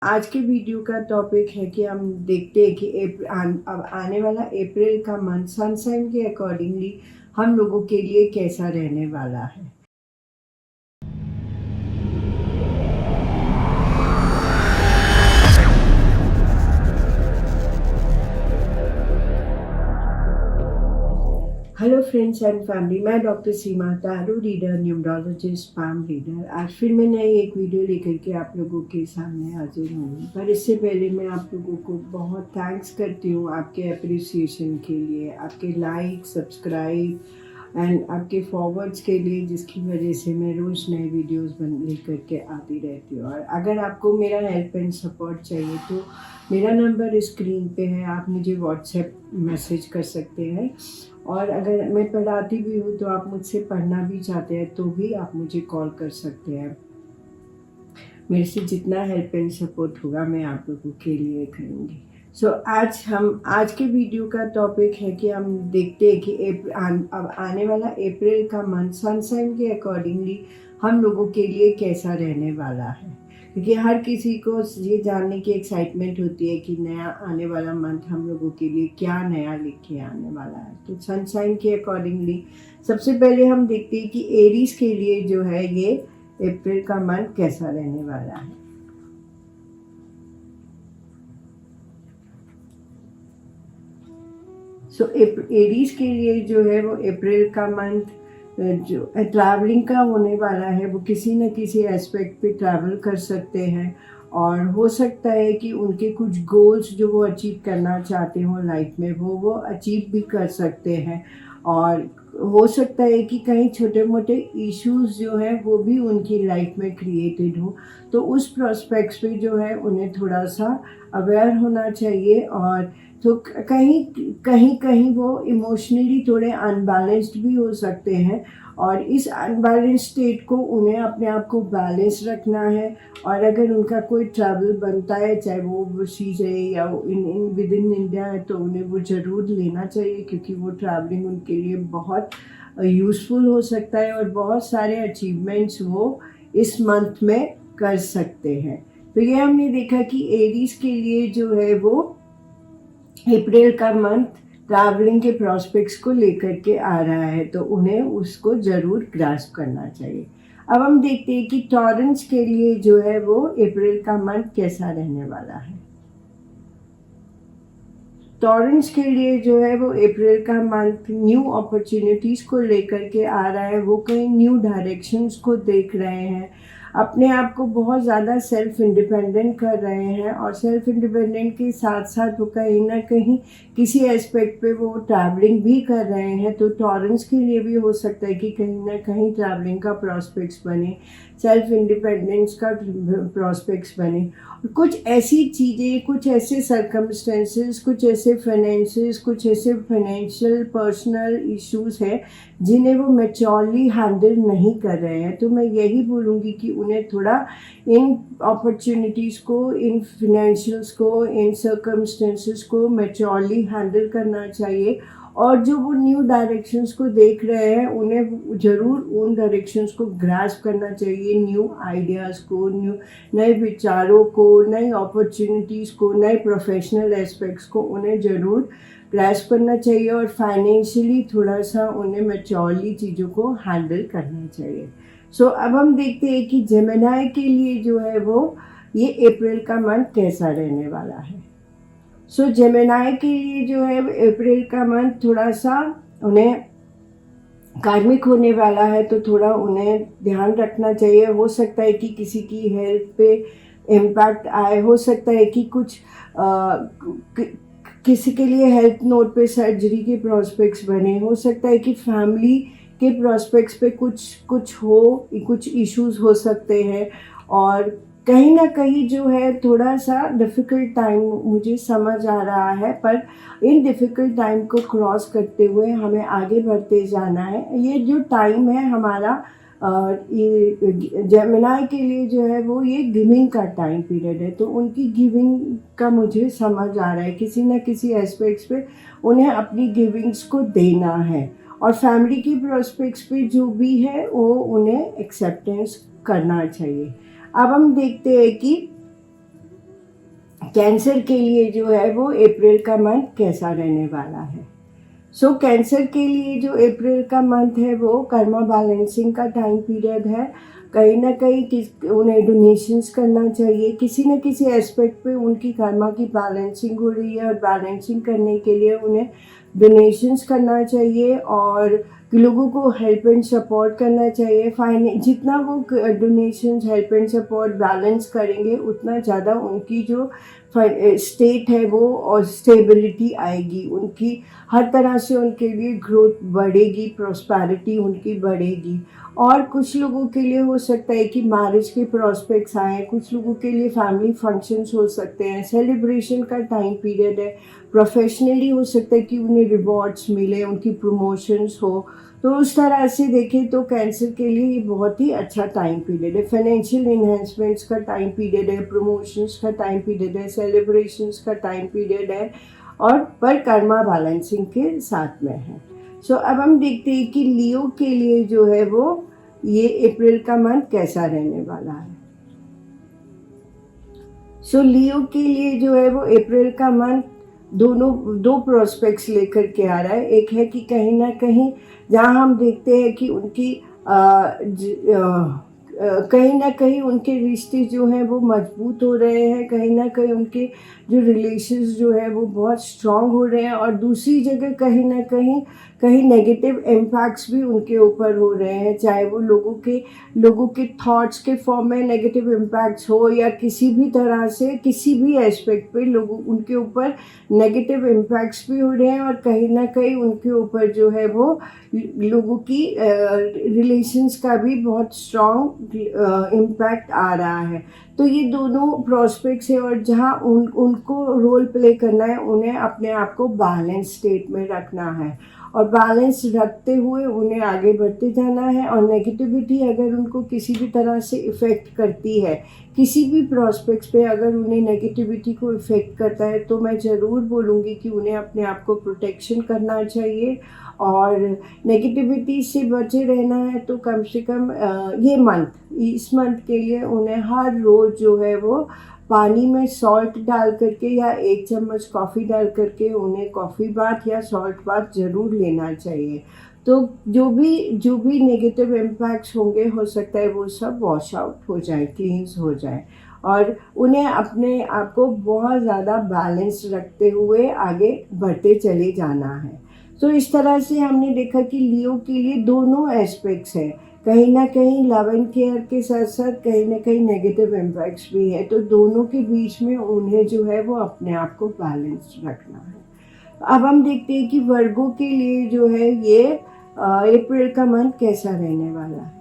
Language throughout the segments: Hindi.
आज के वीडियो का टॉपिक है कि हम देखते हैं कि अब आने वाला अप्रैल का मंथ सनसाइन के अकॉर्डिंगली हम लोगों के लिए कैसा रहने वाला है। हेलो फ्रेंड्स एंड फैमिली, मैं doctor Seema tarot reader, numerologist, palm reader आज फिर मैं नई एक वीडियो लेकर के आप लोगों के सामने हाजिर हूँ। पर इससे पहले मैं आप लोगों को बहुत थैंक्स करती हूँ आपके अप्रिसिएशन के लिए, आपके लाइक, सब्सक्राइब एंड आपके फॉरवर्ड्स के लिए, जिसकी वजह से मैं रोज़ नए वीडियोस लेकर के आती रहती हूँ। और अगर आपको मेरा हेल्प एंड सपोर्ट चाहिए तो मेरा नंबर स्क्रीन पे है, आप मुझे व्हाट्सएप मैसेज कर सकते हैं। और अगर मैं पढ़ाती भी हूँ तो आप मुझसे पढ़ना भी चाहते हैं तो भी आप मुझे कॉल कर सकते हैं। मेरे से जितना हेल्प एंड सपोर्ट होगा मैं आप लोगों के लिए करूँगी। आज के वीडियो का टॉपिक है कि हम देखते हैं कि अब आने वाला अप्रैल का मंथ सनसाइन के अकॉर्डिंगली हम लोगों के लिए कैसा रहने वाला है, क्योंकि हर किसी को ये जानने की एक्साइटमेंट होती है कि नया आने वाला मंथ हम लोगों के लिए क्या नया लेके आने वाला है। तो सनसाइन के अकॉर्डिंगली सबसे पहले हम देखते हैं कि एरीज के लिए जो है ये अप्रैल का मंथ कैसा रहने वाला है। सो एरीज के लिए जो है वो अप्रैल का मंथ जो ट्रैवलिंग का होने वाला है, वो किसी न किसी एस्पेक्ट पे ट्रैवल कर सकते हैं। और हो सकता है कि उनके कुछ गोल्स जो वो अचीव करना चाहते हो लाइफ में वो अचीव भी कर सकते हैं। और हो सकता है कि कहीं छोटे मोटे इश्यूज जो है वो भी उनकी लाइफ में क्रिएटेड हो, तो उस प्रोस्पेक्ट्स पे जो है उन्हें थोड़ा सा अवेयर होना चाहिए। और तो कहीं कहीं कहीं वो इमोशनली थोड़े अनबैलेंस्ड भी हो सकते हैं, और इस अनबैलेंस स्टेट को उन्हें अपने आप को बैलेंस रखना है। और अगर उनका कोई ट्रैवल बनता है, चाहे वो ओवरसीज है या इन विद इन इंडिया है, तो उन्हें वो ज़रूर लेना चाहिए, क्योंकि वो ट्रैवलिंग उनके लिए बहुत यूज़फुल हो सकता है और बहुत सारे अचीवमेंट्स वो इस मंथ में कर सकते हैं। तो ये हमने देखा कि एरीज के लिए जो है वो अप्रैल का मंथ ट्रैवलिंग के प्रॉस्पेक्ट्स को लेकर के आ रहा है, तो उन्हें उसको ज़रूर ग्रास्प करना चाहिए। अब हम देखते हैं कि टॉरेंस के लिए जो है वो अप्रैल का मंथ कैसा रहने वाला है। टॉरेंस के लिए जो है वो अप्रैल का मंथ न्यू अपॉर्चुनिटीज़ को लेकर के आ रहा है। वो कई न्यू डायरेक्शंस को देख रहे हैं, अपने आप को बहुत ज़्यादा सेल्फ इंडिपेंडेंट कर रहे हैं, और सेल्फ इंडिपेंडेंट के साथ साथ वो कहीं ना कहीं किसी एस्पेक्ट पे वो ट्रैवलिंग भी कर रहे हैं। तो टॉरेंस के लिए भी हो सकता है कि कहीं ना कहीं ट्रैवलिंग का प्रॉस्पेक्ट्स बने, सेल्फ इंडिपेंडेंस का प्रॉस्पेक्ट्स बने। कुछ ऐसी चीज़ें, कुछ ऐसे सर्कमस्टेंसेस, कुछ ऐसे फाइनेंसेस, कुछ ऐसे फाइनेंशियल पर्सनल इश्यूज हैं जिन्हें वो मैच्योरली हैंडल नहीं कर रहे हैं। तो मैं यही बोलूँगी कि उन्हें थोड़ा इन अपॉर्चुनिटीज़ को, इन फिनेंशियल्स को, इन सर्कमस्टेंसेस को मैच्योरली हैंडल करना चाहिए। और जो वो न्यू डायरेक्शंस को देख रहे हैं उन्हें ज़रूर उन डायरेक्शंस को ग्रास्प करना चाहिए, न्यू आइडियाज़ को, नए विचारों को, नई अपॉर्चुनिटीज़ को, नए प्रोफेशनल एस्पेक्ट्स को उन्हें ज़रूर ग्रास्प करना चाहिए। और फाइनेंशियली थोड़ा सा उन्हें मैच्योरली चीज़ों को हैंडल करना चाहिए। सो अब हम देखते हैं कि जेमिनी के लिए जो है वो ये अप्रैल का मंथ कैसा रहने वाला है। सो जेमिनी के लिए जो है अप्रैल का मंथ थोड़ा सा उन्हें कार्मिक होने वाला है, तो थोड़ा उन्हें ध्यान रखना चाहिए। हो सकता है कि किसी की हेल्थ पे इम्पैक्ट आए, हो सकता है कि कुछ किसी के लिए हेल्थ नोट पे सर्जरी के प्रॉस्पेक्ट्स बने, हो सकता है कि फैमिली के प्रॉस्पेक्ट्स पे कुछ इश्यूज हो सकते हैं। और कहीं ना कहीं जो है थोड़ा सा डिफ़िकल्ट टाइम मुझे समझ आ रहा है, पर इन डिफ़िकल्ट टाइम को क्रॉस करते हुए हमें आगे बढ़ते जाना है। ये जो टाइम है हमारा ये जेमिनी के लिए जो है वो ये गिविंग का टाइम पीरियड है, तो उनकी गिविंग का मुझे समझ आ रहा है, किसी न किसी एस्पेक्ट्स पे उन्हें अपनी गिविंग्स को देना है। और फैमिली की प्रोस्पेक्ट्स पे जो भी है वो उन्हें एक्सेप्टेंस करना चाहिए। अब हम देखते हैं कि कैंसर के लिए जो है वो अप्रैल का मंथ कैसा रहने वाला है। सो कैंसर के लिए जो अप्रैल का मंथ है वो कर्मा बैलेंसिंग का टाइम पीरियड है। कहीं ना कहीं उन्हें डोनेशंस करना चाहिए, किसी न किसी एस्पेक्ट पे उनकी कर्मा की बैलेंसिंग हो रही है और बैलेंसिंग करने के लिए उन्हें डोनेशंस करना चाहिए और लोगों को हेल्प एंड सपोर्ट करना चाहिए। जितना वो donations, help and support balance करेंगे उतना ज़्यादा उनकी जो स्टेट है वो और स्टेबिलिटी आएगी, उनकी हर तरह से उनके लिए ग्रोथ बढ़ेगी, प्रॉस्पेरिटी उनकी बढ़ेगी। और कुछ लोगों के लिए हो सकता है कि मैरिज के प्रॉस्पेक्ट्स आए, कुछ लोगों के लिए फैमिली फंक्शंस हो सकते हैं, सेलिब्रेशन का टाइम पीरियड है। प्रोफेशनली हो सकता है कि उन्हें रिवॉर्ड्स मिले, उनकी प्रमोशंस हो। तो उस तरह से देखें तो कैंसर के लिए ये बहुत ही अच्छा टाइम पीरियड है। फाइनेंशियल इन्हेंसमेंट्स का टाइम पीरियड है, प्रमोशंस का टाइम पीरियड है, सेलिब्रेशंस का टाइम पीरियड है और पर कर्मा बैलेंसिंग के साथ में है। सो अब हम देखते हैं कि लियो के लिए जो है वो ये अप्रैल का मंथ कैसा रहने वाला है। सो लियो के लिए जो है वो अप्रैल का मंथ दो प्रोस्पेक्ट्स लेकर के आ रहा है। एक है कि कहीं ना कहीं जहाँ हम देखते हैं कि उनकी कहीं ना कहीं उनके रिश्ते जो हैं वो मजबूत हो रहे हैं, कहीं ना कहीं उनके जो रिलेशंस जो है वो बहुत स्ट्रांग हो रहे हैं और दूसरी जगह कहीं ना कहीं नेगेटिव इम्पैक्ट्स भी उनके ऊपर हो रहे हैं, चाहे वो लोगों के थॉट्स के फॉर्म में नेगेटिव इम्पैक्ट्स हो या किसी भी तरह से किसी भी एस्पेक्ट पे लोगों उनके ऊपर नेगेटिव इम्पैक्ट्स भी हो रहे हैं और कहीं ना कहीं उनके ऊपर जो है वो लोगों की रिलेशंस का भी बहुत स्ट्रॉन्ग इम्पैक्ट आ रहा है। तो ये दोनों प्रोस्पेक्ट्स है और जहाँ उनको रोल प्ले करना है, उन्हें अपने आप को बैलेंस स्टेट में रखना है और बैलेंस रखते हुए उन्हें आगे बढ़ते जाना है। और नेगेटिविटी अगर उनको किसी भी तरह से इफ़ेक्ट करती है, किसी भी प्रोस्पेक्ट्स पे अगर उन्हें नेगेटिविटी को इफ़ेक्ट करता है, तो मैं ज़रूर बोलूँगी कि उन्हें अपने आप को प्रोटेक्शन करना चाहिए और नेगेटिविटी से बचे रहना है। तो कम से कम इस मंथ के लिए उन्हें हर रोज़ जो है वो पानी में सॉल्ट डाल करके या 1 चम्मच कॉफ़ी डाल करके उन्हें कॉफ़ी बाथ या सॉल्ट बाथ ज़रूर लेना चाहिए। तो जो भी नेगेटिव इम्पैक्ट्स होंगे, हो सकता है वो सब वॉश आउट हो जाए, क्लींस हो जाए और उन्हें अपने आप को बहुत ज़्यादा बैलेंस रखते हुए आगे बढ़ते चले जाना है। तो इस तरह से हमने देखा कि लियो के लिए दोनों एस्पेक्ट्स हैं, कहीं ना कहीं लव एंड केयर के साथ साथ कहीं ना कहीं नेगेटिव इम्पैक्ट्स भी है। तो दोनों के बीच में उन्हें जो है वो अपने आप को बैलेंस रखना है। अब हम देखते हैं कि वर्गो के लिए जो है ये अप्रैल का मंथ कैसा रहने वाला है।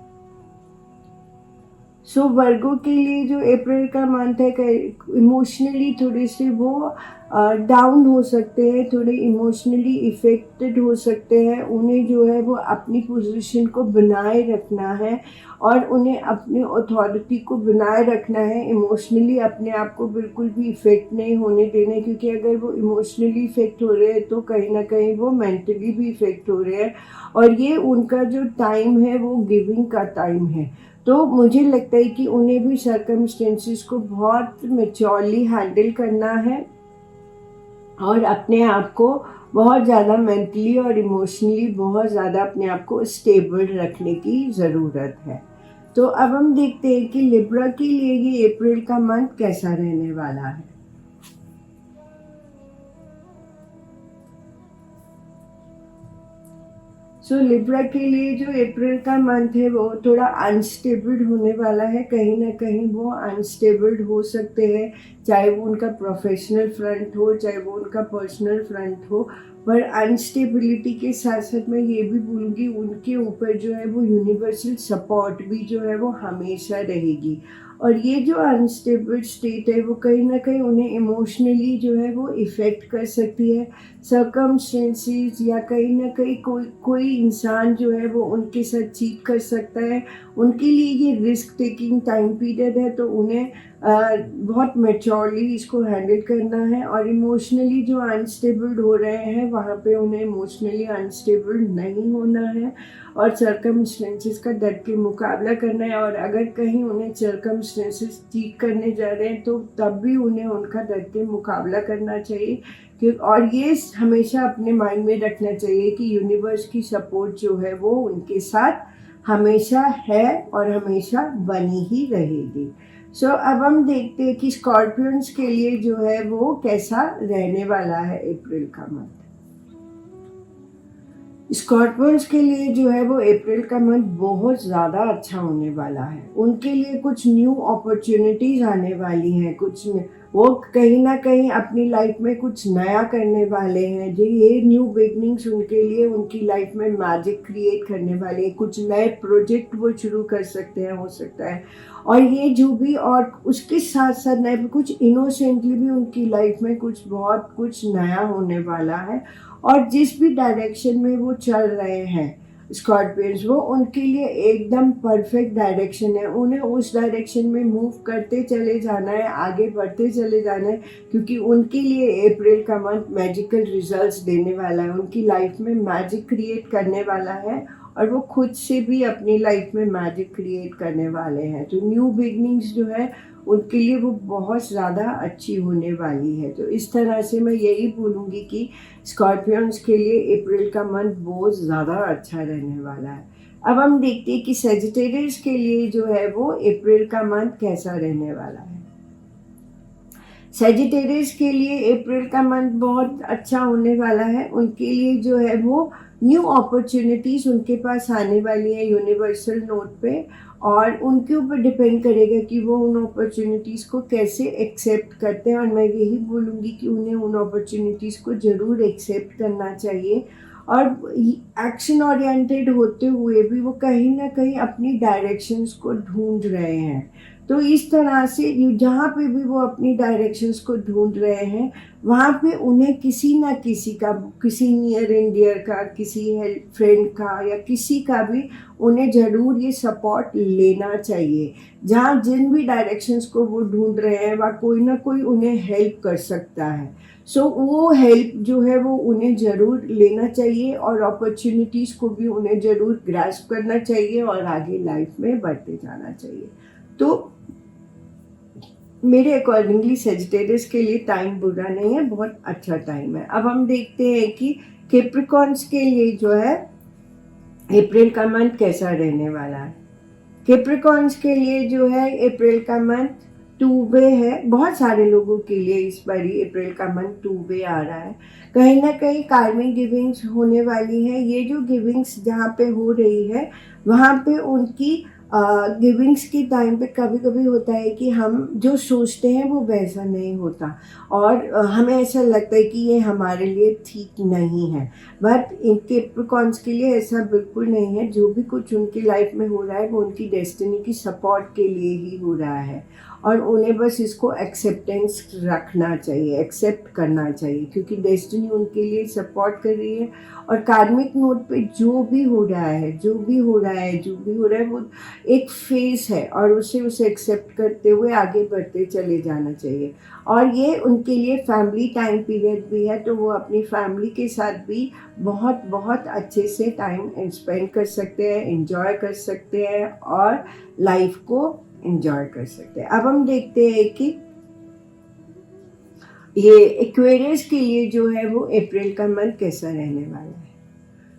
सो वर्गो के लिए जो अप्रैल का मंथ है, इमोशनली थोड़े से वो डाउन हो सकते हैं, थोड़े इमोशनली इफ़ेक्टेड हो सकते हैं। उन्हें जो है वो अपनी पोजीशन को बनाए रखना है और उन्हें अपनी अथॉरिटी को बनाए रखना है। इमोशनली अपने आप को बिल्कुल भी इफ़ेक्ट नहीं होने देना, क्योंकि अगर वो इमोशनली इफ़ेक्ट हो रहे हैं तो कहीं ना कहीं वो मेंटली भी इफ़ेक्ट हो रहे हैं और ये उनका जो टाइम है वो गिविंग का टाइम है। तो मुझे लगता है कि उन्हें भी सर्कमस्टेंसेस को बहुत मैच्योरली हैंडल करना है और अपने आप को बहुत ज़्यादा मेंटली और इमोशनली बहुत ज़्यादा अपने आप को स्टेबल रखने की ज़रूरत है। तो अब हम देखते हैं कि लिब्रा के लिए ये अप्रैल का मंथ कैसा रहने वाला है। सो लिब्रा के लिए जो अप्रैल का मंथ है वो थोड़ा अनस्टेबल होने वाला है। कहीं ना कहीं वो अनस्टेबल हो सकते हैं, चाहे वो उनका प्रोफेशनल फ्रंट हो, चाहे वो उनका पर्सनल फ्रंट हो। पर अनस्टेबिलिटी के साथ साथ मैं ये भी बोलूँगी उनके ऊपर जो है वो यूनिवर्सल सपोर्ट भी जो है वो हमेशा रहेगी। और ये जो अनस्टेबल स्टेट है वो कहीं ना कहीं उन्हें इमोशनली जो है वो इफ़ेक्ट कर सकती है। सर्कमस्टेंसेस या कहीं ना कहीं कोई इंसान जो है वो उनके साथ चीट कर सकता है। उनके लिए ये रिस्क टेकिंग टाइम पीरियड है, तो उन्हें बहुत मैच्योरली इसको हैंडल करना है और इमोशनली जो अनस्टेबल हो रहे हैं वहाँ पे उन्हें इमोशनली अनस्टेबल नहीं होना है। और सर्कमस्टेंसेस का डट के मुकाबला करना है। और अगर कहीं उन्हें सर्कमस्टेंसेस ठीक करने जा रहे हैं तो तब भी उन्हें उनका डट के मुकाबला करना चाहिए और ये हमेशा अपने माइंड में रखना चाहिए कि यूनिवर्स की सपोर्ट जो है वो उनके साथ हमेशा है और हमेशा बनी ही रहेगी। सो अब हम देखते हैं कि स्कॉर्पियंस के लिए जो है वो कैसा रहने वाला है अप्रैल का मंथ। स्कॉर्पियंस के लिए जो है वो अप्रैल का मंथ बहुत ज़्यादा अच्छा होने वाला है। उनके लिए कुछ न्यू अपॉर्चुनिटीज़ आने वाली हैं, वो कहीं ना कहीं अपनी लाइफ में कुछ नया करने वाले हैं। जो ये न्यू बिगनिंग्स उनके लिए उनकी लाइफ में मैजिक क्रिएट करने वाले हैं। कुछ नए प्रोजेक्ट वो शुरू कर सकते हैं, हो सकता है। और ये जो भी, और उसके साथ साथ नए कुछ इनोसेंटली भी उनकी लाइफ में बहुत कुछ नया होने वाला है। और जिस भी डायरेक्शन में वो चल रहे हैं स्कॉर्पियंस, वो उनके लिए एकदम परफेक्ट डायरेक्शन है। उन्हें उस डायरेक्शन में मूव करते चले जाना है, आगे बढ़ते चले जाना है, क्योंकि उनके लिए अप्रैल का मंथ मैजिकल रिजल्ट्स देने वाला है। उनकी लाइफ में मैजिक क्रिएट करने वाला है और वो खुद से भी अपनी लाइफ में मैजिक क्रिएट करने वाले हैं। तो न्यू बिगनिंग्स जो है उनके लिए वो बहुत ज़्यादा अच्छी होने वाली है। तो इस तरह से मैं यही बोलूँगी कि स्कॉर्पियंस के लिए अप्रैल का मंथ बहुत ज़्यादा अच्छा रहने वाला है। अब हम देखते हैं कि सजिटेरियस के लिए जो है वो अप्रैल का मंथ कैसा रहने वाला है। सजिटेरियस के लिए अप्रैल का मंथ बहुत अच्छा होने वाला है। उनके लिए जो है वो न्यू अपॉर्चुनिटीज़ उनके पास आने वाली है यूनिवर्सल नोट पे, और उनके ऊपर डिपेंड करेगा कि वो उन अपॉर्चुनिटीज़ को कैसे एक्सेप्ट करते हैं। और मैं यही बोलूँगी कि उन्हें उन अपॉर्चुनिटीज़ को ज़रूर एक्सेप्ट करना चाहिए। और एक्शन ओरिएंटेड होते हुए भी वो कहीं ना कहीं अपनी डायरेक्शंस को ढूंढ रहे हैं। तो इस तरह से जहाँ पे भी वो अपनी डायरेक्शंस को ढूंढ रहे हैं, वहाँ पे उन्हें किसी ना किसी का, किसी नियर एंड डियर का, किसी हेल्प फ्रेंड का या किसी का भी उन्हें ज़रूर ये सपोर्ट लेना चाहिए। जहाँ जिन भी डायरेक्शंस को वो ढूंढ रहे हैं वहाँ कोई ना कोई उन्हें हेल्प कर सकता है। सो वो हेल्प जो है वो उन्हें ज़रूर लेना चाहिए और अपॉर्चुनिटीज़ को भी उन्हें ज़रूर ग्रास्प करना चाहिए और आगे लाइफ में बढ़ते जाना चाहिए। तो मेरे अकॉर्डिंगली सेजिटेरियस के लिए टाइम बुरा नहीं है, बहुत अच्छा टाइम है। अब हम देखते हैं कि कैप्रिकॉर्न्स के लिए जो है अप्रैल का मंथ कैसा रहने वाला है। कैप्रिकॉर्न्स के लिए जो है अप्रैल का मंथ 2 वे है। बहुत सारे लोगों के लिए इस बार अप्रैल का मंथ 2 वे आ रहा है। कहीं ना कहीं कार्मिक गिविंग्स होने वाली है। ये जो गिविंग्स जहाँ पे हो रही है वहाँ पे उनकी गिविंग्स के टाइम पे कभी कभी होता है कि हम जो सोचते हैं वो वैसा नहीं होता और हमें ऐसा लगता है कि ये हमारे लिए ठीक नहीं है। बट इनके कैप्रिकॉर्न्स के लिए ऐसा बिल्कुल नहीं है। जो भी कुछ उनकी लाइफ में हो रहा है वो उनकी डेस्टिनी की सपोर्ट के लिए ही हो रहा है और उन्हें बस इसको एक्सेप्टेंस रखना चाहिए, एक्सेप्ट करना चाहिए, क्योंकि डेस्टिनी उनके लिए सपोर्ट कर रही है। और कार्मिक नोट पे जो भी हो रहा है वो एक फेस है और उसे एक्सेप्ट करते हुए आगे बढ़ते चले जाना चाहिए। और ये उनके लिए फैमिली टाइम पीरियड भी है, तो वो अपनी फैमिली के साथ भी बहुत बहुत अच्छे से टाइम स्पेंड कर सकते हैं, एंजॉय कर सकते हैं और लाइफ को एंजॉय कर सकते हैं। अब हम देखते हैं कि ये एक्वेरियस के लिए जो है वो अप्रैल का मंथ कैसा रहने वाला है।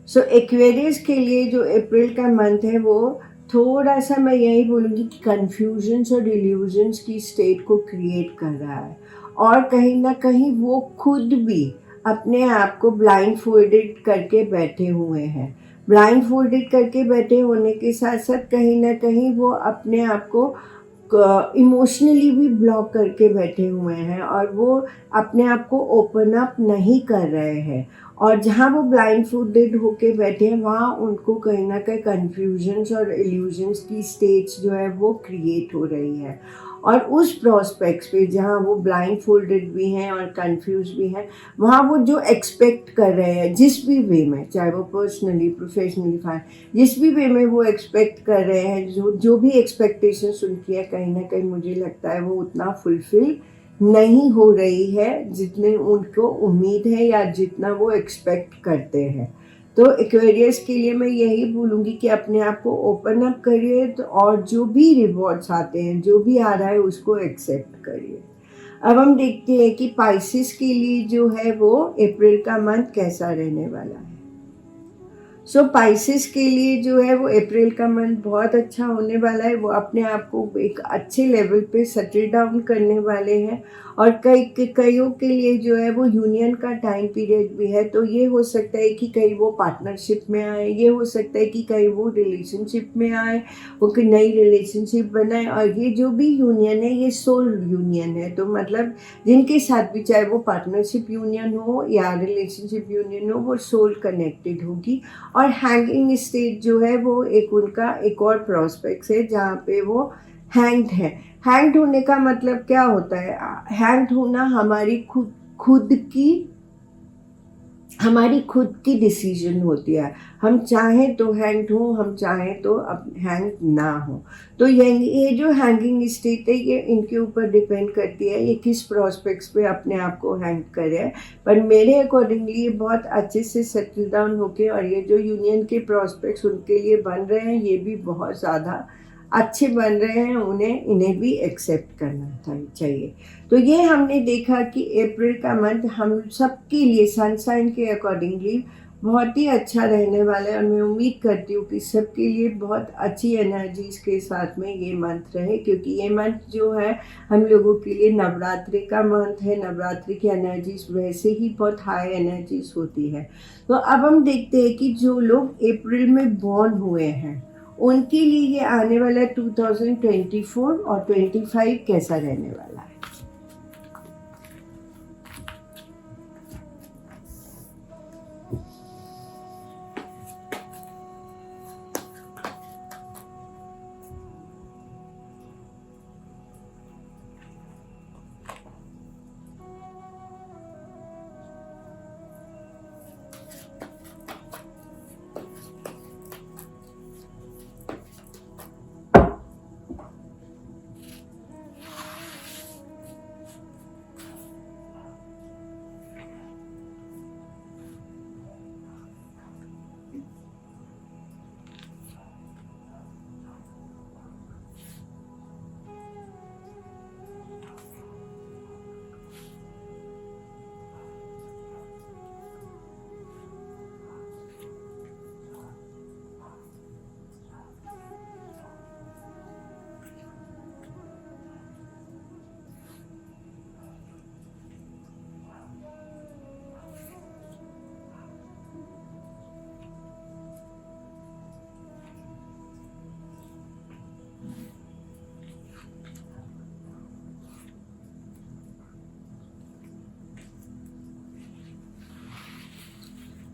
सो एक्वेरियस के लिए जो अप्रैल का मंथ है वो थोड़ा सा, मैं यही बोलूँगी कि कन्फ्यूजन्स और इल्यूजन्स की स्टेट को क्रिएट कर रहा है और कहीं ना कहीं वो खुद भी अपने आप को ब्लाइंड फोल्डेड करके बैठे हुए हैं। ब्लाइंड फोल्डेड करके बैठे होने के साथ साथ कहीं ना कहीं वो अपने आप को इमोशनली भी ब्लॉक करके बैठे हुए हैं और वो अपने आप को ओपन अप नहीं कर रहे हैं। और जहाँ वो ब्लाइंड फोल्डेड होके बैठे हैं वहाँ उनको कहीं ना कहीं कन्फ्यूजन्स और इल्यूजन्स की स्टेट्स जो है वो क्रिएट हो रही है। और उस प्रोस्पेक्ट्स पे जहाँ वो ब्लाइंड फोल्डेड भी हैं और कंफ्यूज भी हैं, वहाँ वो जो एक्सपेक्ट कर रहे हैं जिस भी वे में, चाहे वो पर्सनली प्रोफेशनली जिस भी वे में वो एक्सपेक्ट कर रहे हैं, जो भी एक्सपेक्टेशंस उनकी है, कहीं ना कहीं मुझे लगता है वो उतना फुलफिल नहीं हो रही है जितने उनको उम्मीद है या जितना वो एक्सपेक्ट करते हैं। तो एक्वेरियस के लिए मैं यही बोलूँगी कि अपने आप को ओपन अप करिए, तो और जो भी रिवॉर्ड्स आते हैं, जो भी आ रहा है उसको एक्सेप्ट करिए। अब हम देखते हैं कि पाइसेस के लिए जो है वो अप्रैल का मंथ कैसा रहने वाला है। सो पाइसेस के लिए जो है वो अप्रैल का मंथ बहुत अच्छा होने वाला है। वो अपने आप को एक अच्छे लेवल पे सेटल डाउन करने वाले हैं, और कईयों के लिए जो है वो यूनियन का टाइम पीरियड भी है। तो ये हो सकता है कि कहीं वो पार्टनरशिप में आए, ये हो सकता है कि कहीं वो रिलेशनशिप में आए, वो कोई नई रिलेशनशिप बनाए। और ये जो भी यूनियन है ये सोल यूनियन है, तो मतलब जिनके साथ भी, चाहे वो पार्टनरशिप यूनियन हो या रिलेशनशिप यूनियन हो, वो सोल कनेक्टेड होगी। और हैंगिंग स्टेट जो है वो एक उनका एक और प्रॉस्पेक्ट्स है जहाँ पे वो हैंग्ड है। हैंग्ड होने का मतलब क्या होता है? हैंग्ड होना हमारी खुद की डिसीजन होती है। हम चाहें तो हैंग्ड हो, हम चाहें तो अब हैंग ना हो। तो ये जो हैंगिंग स्टेट है ये इनके ऊपर डिपेंड करती है, ये किस प्रॉस्पेक्ट्स पे अपने आप को हैंग करे। पर मेरे अकॉर्डिंगली ये बहुत अच्छे से सेटल डाउन होके, और ये जो यूनियन के प्रॉस्पेक्ट्स उनके लिए बन रहे हैं ये भी बहुत ज़्यादा अच्छे बन रहे हैं। इन्हें भी एक्सेप्ट करना चाहिए। तो ये हमने देखा कि अप्रैल का मंथ हम सबके लिए सनसाइन के अकॉर्डिंगली बहुत ही अच्छा रहने वाला है, और मैं उम्मीद करती हूँ कि सबके लिए बहुत अच्छी एनर्जीज के साथ में ये मंथ रहे, क्योंकि ये मंथ जो है हम लोगों के लिए नवरात्रि का मंथ है। नवरात्रि की एनर्जीज वैसे ही बहुत हाई एनर्जीज होती है। तो अब हम देखते हैं कि जो लोग अप्रैल में बॉर्न हुए हैं उनके लिए ये आने वाला 2024 और 25 कैसा रहने वाला है।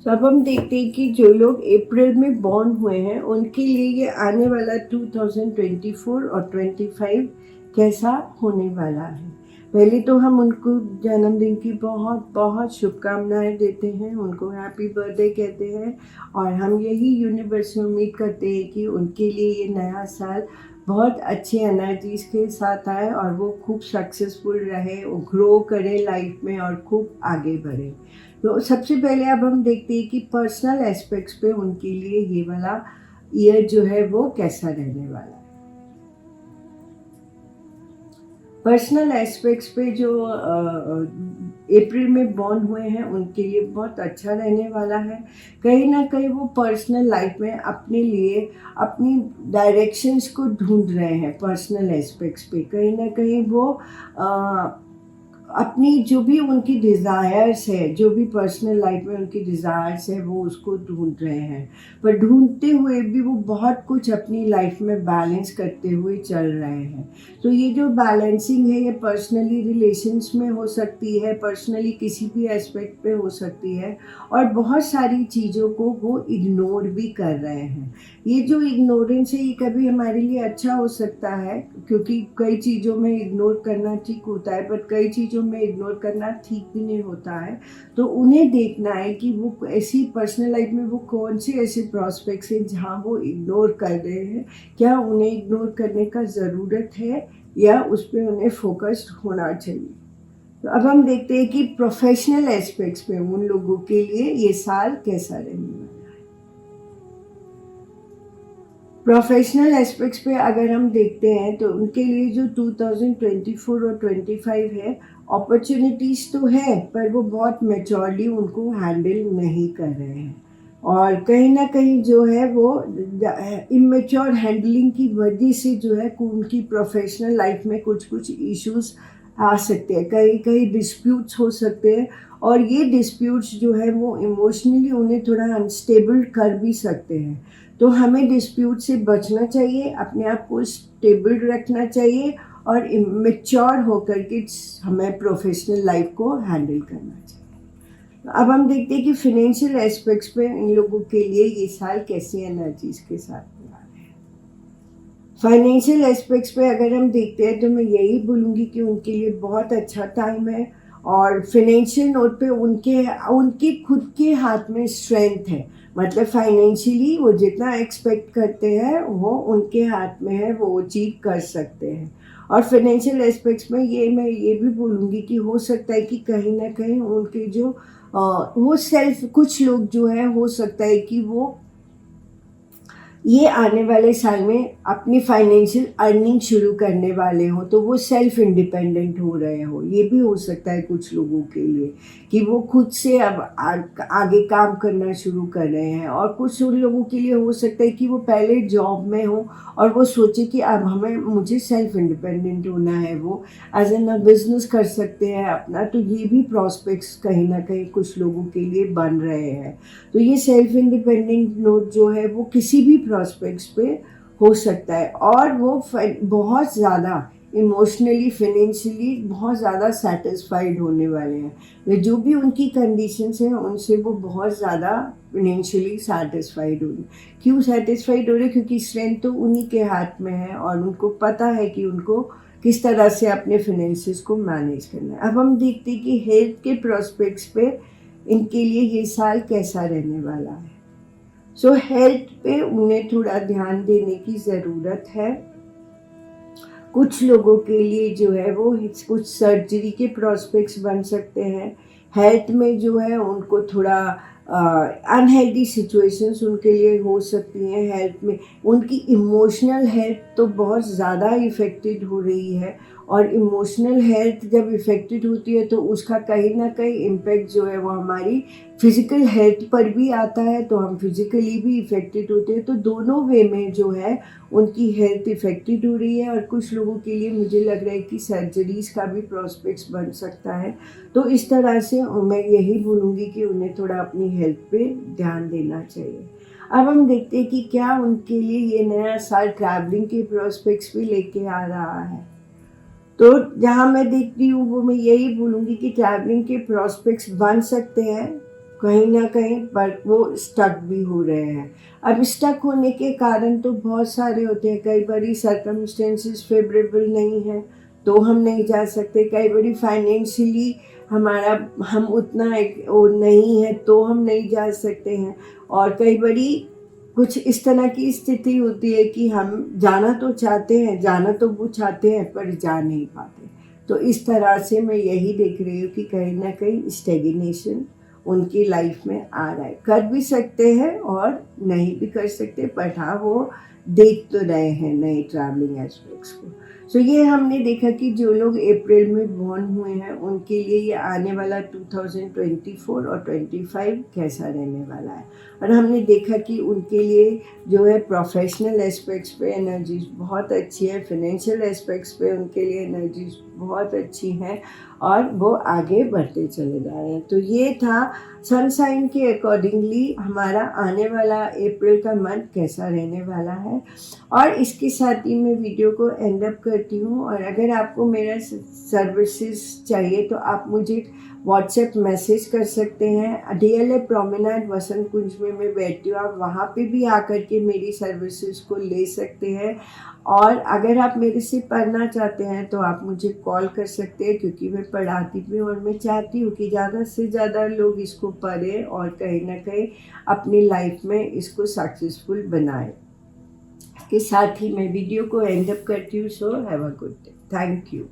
तो अब हम देखते हैं कि जो लोग अप्रैल में बॉर्न हुए हैं उनके लिए ये आने वाला 2024 और 25 कैसा होने वाला है। पहले तो हम उनको जन्मदिन की बहुत बहुत शुभकामनाएं देते हैं, उनको हैप्पी बर्थडे कहते हैं, और हम यही यूनिवर्स से उम्मीद करते हैं कि उनके लिए ये नया साल बहुत अच्छी एनर्जीज के साथ आए, और वो खूब सक्सेसफुल रहे, वो ग्रो करे लाइफ में और खूब आगे बढ़े। तो सबसे पहले अब हम देखते हैं कि पर्सनल एस्पेक्ट्स पे उनके लिए ये वाला ईयर जो है वो कैसा रहने वाला है। पर्सनल एस्पेक्ट्स पे जो अप्रैल में बॉर्न हुए हैं उनके लिए बहुत अच्छा रहने वाला है। कहीं ना कहीं वो पर्सनल लाइफ में अपने लिए अपनी डायरेक्शंस को ढूंढ रहे हैं। पर्सनल एस्पेक्ट्स पे कहीं ना कहीं वो अपनी जो भी उनकी डिज़ायर्स है, जो भी पर्सनल लाइफ में उनकी डिज़ायर्स है वो उसको ढूंढ रहे हैं। पर ढूंढते हुए भी वो बहुत कुछ अपनी लाइफ में बैलेंस करते हुए चल रहे हैं। तो ये जो बैलेंसिंग है ये पर्सनली रिलेशंस में हो सकती है, पर्सनली किसी भी एस्पेक्ट पे हो सकती है, और बहुत सारी चीज़ों को वो इग्नोर भी कर रहे हैं। ये जो इग्नोरेंस है ये कभी हमारे लिए अच्छा हो सकता है, क्योंकि कई चीज़ों में इग्नोर करना ठीक होता है, पर कई चीज़ों में इग्नोर करना ठीक भी नहीं होता है। तो उन्हें देखना है कि वो ऐसी पर्सनल लाइफ में वो कौन से ऐसे प्रॉस्पेक्ट्स हैं जहाँ वो इग्नोर कर रहे हैं, क्या उन्हें इग्नोर करने का ज़रूरत है या उस पर उन्हें फोकस्ड होना चाहिए। तो अब हम देखते हैं कि प्रोफेशनल एस्पेक्ट्स में उन लोगों के लिए ये साल कैसा रहने वाला है। प्रोफेशनल एस्पेक्ट्स पे अगर हम देखते हैं तो उनके लिए जो 2024 और 25 है, अपॉर्चुनिटीज़ तो है पर वो बहुत मैच्योरली उनको हैंडल नहीं कर रहे हैं, और कहीं ना कहीं जो है वो इमेच्योर हैंडलिंग की वजह से जो है उनकी प्रोफेशनल लाइफ में कुछ कुछ इश्यूज आ सकते हैं, कई कई डिस्प्यूट्स हो सकते हैं, और ये डिस्प्यूट्स जो है वो इमोशनली उन्हें थोड़ा अनस्टेबल कर भी सकते हैं। तो हमें डिस्प्यूट से बचना चाहिए, अपने आप को स्टेबल रखना चाहिए और मैच्योर होकर के हमें प्रोफेशनल लाइफ को हैंडल करना चाहिए। अब हम देखते हैं कि फिनेंशियल एस्पेक्ट्स पे इन लोगों के लिए ये साल कैसी एनर्जीज के साथ में आ रहे हैं। फाइनेंशियल एस्पेक्ट्स पे अगर हम देखते हैं तो मैं यही बोलूँगी कि उनके लिए बहुत अच्छा टाइम है, और फिनेंशियल नोट पे उनके खुद के हाथ में स्ट्रेंथ है, मतलब फाइनेंशियली वो जितना एक्सपेक्ट करते हैं वो उनके हाथ में है, वो अचीव कर सकते हैं। और फाइनेंशियल एस्पेक्ट्स में मैं ये भी बोलूँगी कि हो सकता है कि कहीं ना कहीं उनके जो वो सेल्फ, कुछ लोग जो है हो सकता है कि वो ये आने वाले साल में अपनी फाइनेंशियल अर्निंग शुरू करने वाले हो, तो वो सेल्फ इंडिपेंडेंट हो रहे हो, ये भी हो सकता है कुछ लोगों के लिए कि वो खुद से अब आगे काम करना शुरू कर रहे हैं। और कुछ लोगों के लिए हो सकता है कि वो पहले जॉब में हो और वो सोचे कि अब मुझे सेल्फ इंडिपेंडेंट होना है, वो एज एन बिजनेस कर सकते हैं अपना, तो ये भी प्रॉस्पेक्ट्स कहीं ना कहीं कुछ लोगों के लिए बन रहे हैं। तो ये सेल्फ इंडिपेंडेंट नोट जो है वो किसी भी प्रॉस्पेक्ट्स पे हो सकता है, और वो बहुत ज़्यादा इमोशनली फाइनेंशियली बहुत ज़्यादा सेटिस्फाइड होने वाले हैं। वे जो भी उनकी कंडीशंस हैं उनसे वो बहुत ज़्यादा फाइनेंशियली सेटिस्फाइड हो रहे। क्यों सेटिस्फाइड हो रहे? क्योंकि स्ट्रेंथ तो उन्हीं के हाथ में है और उनको पता है कि उनको किस तरह से अपने फाइनेंसेस को मैनेज करना है। अब हम देखते हैं कि हेल्थ के प्रॉस्पेक्ट्स पे इनके लिए ये साल कैसा रहने वाला है। सो हेल्थ पे उन्हें थोड़ा ध्यान देने की ज़रूरत है। कुछ लोगों के लिए जो है वो कुछ सर्जरी के प्रॉस्पेक्ट्स बन सकते हैं। हेल्थ में जो है उनको थोड़ा अनहेल्दी सिचुएशंस उनके लिए हो सकती हैं। हेल्थ में उनकी इमोशनल हेल्थ तो बहुत ज़्यादा इफ़ेक्टेड हो रही है, और इमोशनल हेल्थ जब इफ़ेक्टेड होती है तो उसका कहीं ना कहीं इम्पैक्ट जो है वो हमारी फिज़िकल हेल्थ पर भी आता है, तो हम फिज़िकली भी इफ़ेक्टेड होते हैं। तो दोनों वे में जो है उनकी हेल्थ इफ़ेक्टेड हो रही है, और कुछ लोगों के लिए मुझे लग रहा है कि सर्जरीज़ का भी प्रॉस्पेक्ट्स बन सकता है। तो इस तरह से मैं यही बोलूँगी कि उन्हें थोड़ा अपनी हेल्थ पे ध्यान देना चाहिए। अब हम देखते हैं कि क्या उनके लिए ये नया साल ट्रैवलिंग के प्रॉस्पेक्ट्स भी लेके आ रहा है। तो जहाँ मैं देखती हूँ वो मैं यही बोलूँगी कि ट्रैवलिंग के प्रॉस्पेक्ट्स बन सकते हैं कहीं ना कहीं, पर वो स्टक भी हो रहे हैं। अब स्टक होने के कारण तो बहुत सारे होते हैं। कई बारी सर्कमस्टेंसेस फेवरेबल नहीं है तो हम नहीं जा सकते, कई बारी फाइनेंशियली हम उतना वो नहीं है तो हम नहीं जा सकते हैं, और कई बारी कुछ इस तरह की स्थिति होती है कि हम जाना तो चाहते हैं, जाना तो वो चाहते हैं पर जा नहीं पाते। तो इस तरह से मैं यही देख रही हूँ कि कहीं ना कहीं स्टेगनेशन उनकी लाइफ में आ रहा है। कर भी सकते हैं और नहीं भी कर सकते, पर हाँ वो देख तो रहे हैं नए ट्रैवलिंग एस्पेक्ट्स को। सो ये हमने देखा कि जो लोग अप्रैल में बॉर्न हुए हैं उनके लिए ये आने वाला 2024 और 25 कैसा रहने वाला है। और हमने देखा कि उनके लिए जो है प्रोफेशनल एस्पेक्ट्स पे एनर्जीज बहुत अच्छी है, फाइनेंशियल एस्पेक्ट्स पे उनके लिए एनर्जीज बहुत अच्छी हैं, और वो आगे बढ़ते चले जा रहे हैं। तो ये था सन साइन के अकॉर्डिंगली हमारा आने वाला अप्रैल का मंथ कैसा रहने वाला है। और इसके साथ ही मैं वीडियो को एंड अप करती हूँ, और अगर आपको मेरा सर्विसेज चाहिए तो आप मुझे व्हाट्सएप मैसेज कर सकते हैं। DLA प्रोमेनाड वसंत कुंज में मैं बैठती हूँ, आप वहाँ पे भी आकर के मेरी सर्विसेज को ले सकते हैं। और अगर आप मेरे से पढ़ना चाहते हैं तो आप मुझे कॉल कर सकते हैं, क्योंकि मैं पढ़ाती भी हूँ और मैं चाहती हूँ कि ज़्यादा से ज़्यादा लोग इसको पढ़ें और कहीं ना कहीं अपनी लाइफ में इसको सक्सेसफुल बनाएं। इसके साथ ही मैं वीडियो को एंड अप करती हूँ। So have a good day. Thank you.